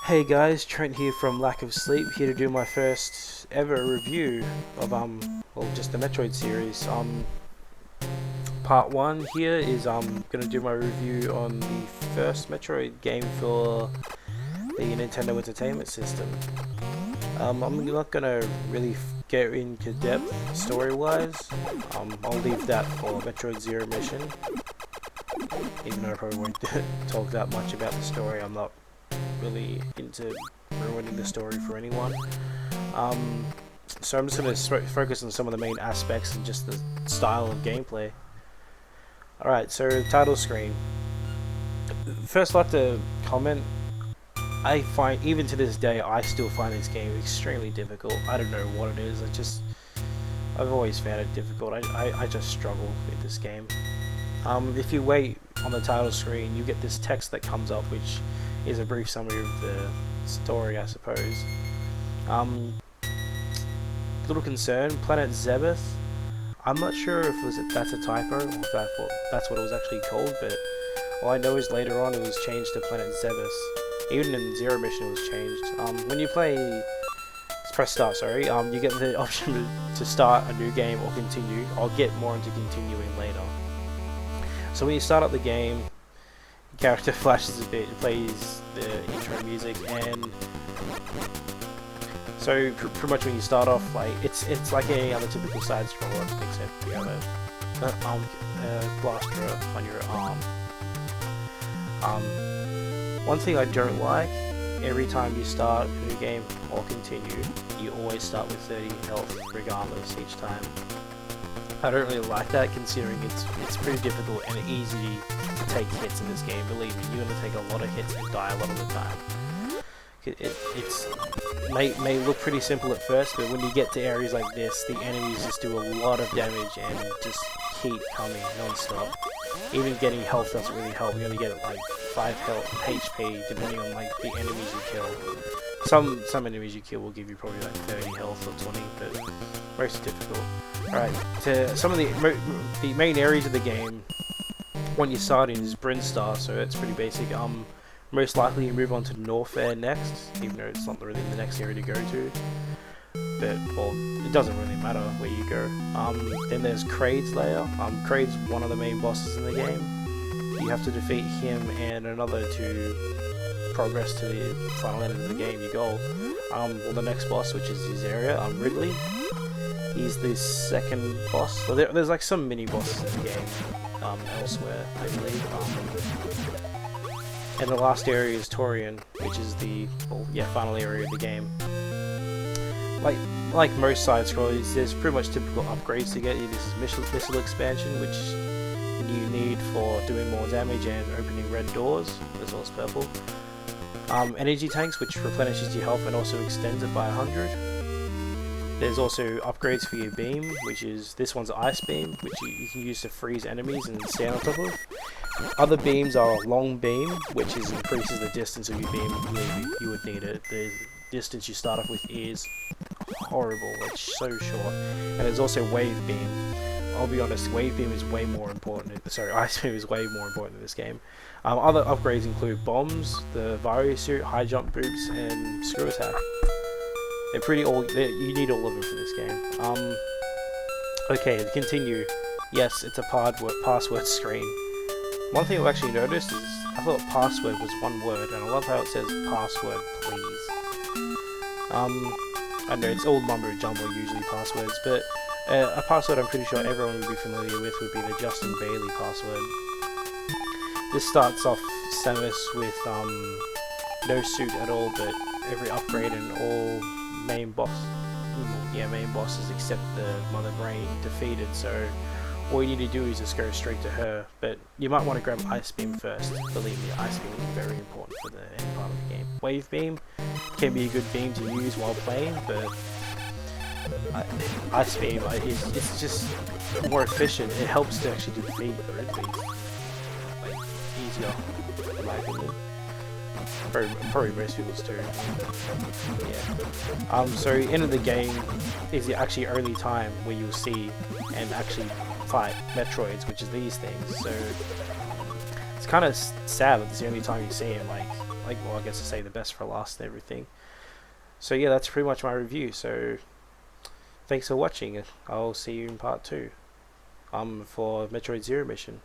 Hey guys, Trent here from Lack of Sleep, here to do my first ever review of well, just the Metroid series. Part 1 here is gonna do my review on the first Metroid game for the Nintendo Entertainment System. I'm not gonna really get into depth story-wise. I'll leave that for Metroid Zero Mission. Even though I probably won't talk that much about the story, I'm not really into ruining the story for anyone. So I'm just going to focus on some of the main aspects and just the style of gameplay. Alright, so title screen. First I'd like to comment, I find, even to this day, I still find this game extremely difficult. I don't know what it is, I've always found it difficult. I just struggle with this game. If you wait on the title screen, you get this text that comes up, which is a brief summary of the story, I suppose. Little concern, Planet Zebeth. I'm not sure if that's a typo or if that's what it was actually called, but all I know is later on it was changed to Planet Zebeth. Even in Zero Mission it was changed. When you press start, sorry, you get the option to start a new game or continue. I'll get more into continuing later. So when you start up the game, the character flashes a bit, plays the intro music, and so pretty much when you start off, like it's like any other typical side scroller, except you have a blaster on your arm. One thing I don't like, every time you start a new game or continue, you always start with 30 health regardless each time. I don't really like that, considering it's pretty difficult and easy to take hits in this game. Believe me, you're gonna take a lot of hits and die a lot of the time. It may look pretty simple at first, but when you get to areas like this, the enemies just do a lot of damage and just keep coming non-stop. Even getting health doesn't really help. You only get like 5 health HP depending on like the enemies you kill. Some enemies you kill will give you probably like 30 health or 20, but most difficult. Alright, to some of the main areas of the game, when you start in is Brinstar, so that's pretty basic. Most likely you move on to Norfair next, even though it's not really the next area to go to. But, well, it doesn't really matter where you go. Then there's Kraid's lair. Kraid's one of the main bosses in the game. You have to defeat him and another to progress to the final end of the game, your goal. Well, the next boss, which is his area, Ridley. He's the second boss. Well, there's like some mini bosses in the game elsewhere, I believe. And the last area is Torian, which is the final area of the game. Like most side scrollers, there's pretty much typical upgrades to get you. This is missile expansion, which you need for doing more damage and opening red doors, as well as purple. Energy tanks, which replenishes your health and also extends it by 100. There's also upgrades for your beam, which is, this one's Ice Beam, which you can use to freeze enemies and stand on top of. Other beams are Long Beam, which increases the distance of your beam. You would need it. The distance you start off with is horrible, it's so short. And there's also Wave Beam. I'll be honest, Wave Beam is way more important. Sorry, Ice Beam is way more important in this game. Other upgrades include bombs, the Vario Suit, high jump boots, and screw attack. You need all of them for this game. Okay, to continue. Yes, it's a password screen. One thing I've actually noticed is I thought password was one word, and I love how it says password please. I know it's all mumbo jumbo usually passwords, but a password I'm pretty sure everyone would be familiar with would be the Justin Bailey password. This starts off Samus with no suit at all, but every upgrade and all main bosses except the Mother Brain defeated, so all you need to do is just go straight to her. But you might want to grab Ice Beam first. Believe me, Ice Beam is very important for the end part of the game. Wave Beam can be a good beam to use while playing, but Ice Beam it's just more efficient. It helps to actually defeat the Ridleys like easier, in my opinion. Probably most people's too. Yeah. So end of the game is the actually only time where you'll see and actually fight Metroids, which is these things. So it's kind of sad that it's the only time you see him. Like like, well, I guess to say the best for last and everything. So yeah, that's pretty much my review. So thanks for watching. I'll see you in part 2 for Metroid Zero Mission.